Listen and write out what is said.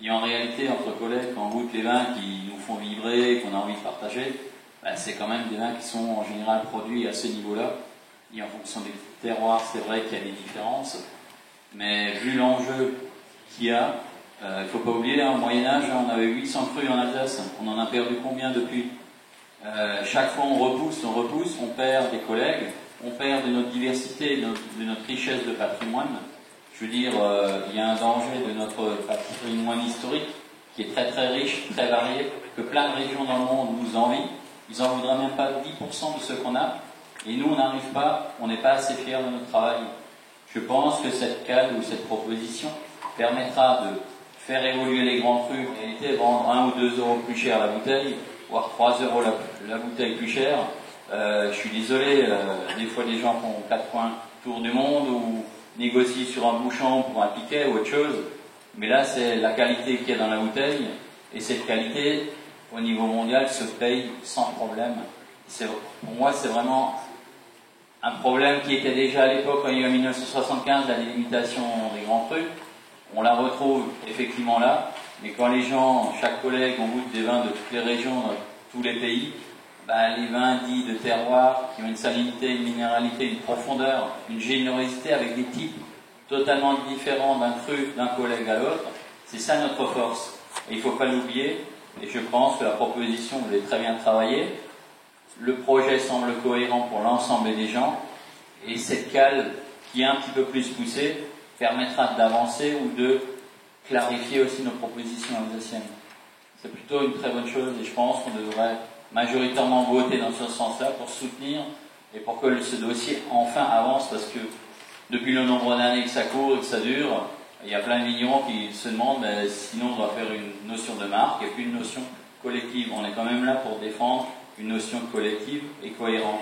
Et en réalité, entre collègues, quand on goûte les vins qui nous font vibrer, qu'on a envie de partager, ben, c'est quand même des vins qui sont en général produits à ce niveau-là. Et en fonction des terroirs, c'est vrai qu'il y a des différences. Mais vu l'enjeu qu'il y a, il ne faut pas oublier, au Moyen-Âge, on avait 800 crus en Alsace. On en a perdu combien depuis? Chaque fois on repousse, on perd des collègues, on perd de notre diversité, de notre richesse de patrimoine. Je veux dire, il y a un danger de notre patrimoine historique qui est très très riche, très varié, que plein de régions dans le monde nous envient. Ils n'en voudraient même pas 10% de ce qu'on a. Et nous, on n'arrive pas, on n'est pas assez fiers de notre travail. Je pense que cette CAL ou cette proposition permettra de faire évoluer les grands crus, en réalité vendre 1 ou 2 euros plus cher la bouteille, voire 3 euros la bouteille plus chère. Je suis désolé, des fois les gens font 4 coins tour du monde ou négocient sur un bouchon pour un piquet ou autre chose. Mais là, c'est la qualité qu'il y a dans la bouteille, et cette qualité, au niveau mondial, se paye sans problème. Pour moi, c'est vraiment un problème qui était déjà à l'époque, quand il y a eu en 1975 la délimitation des grands crus. On la retrouve effectivement là, mais quand les gens, chaque collègue, on goûte des vins de toutes les régions, de tous les pays, ben, les vins dits de terroir, qui ont une salinité, une minéralité, une profondeur, une générosité avec des types totalement différents d'un cru d'un collègue à l'autre, c'est ça notre force. Et il ne faut pas l'oublier, et je pense que la proposition, vous l'avez très bien travaillée, le projet semble cohérent pour l'ensemble des gens, et cette cale qui est un petit peu plus poussée permettra d'avancer ou de clarifier aussi nos propositions alsaciennes. C'est plutôt une très bonne chose, et je pense qu'on devrait majoritairement voter dans ce sens-là pour soutenir et pour que ce dossier enfin avance, parce que depuis le nombre d'années que ça court et que ça dure, il y a plein de vignerons qui se demandent sinon on doit faire une notion de marque et puis une notion collective. On est quand même là pour défendre une notion collective et cohérente.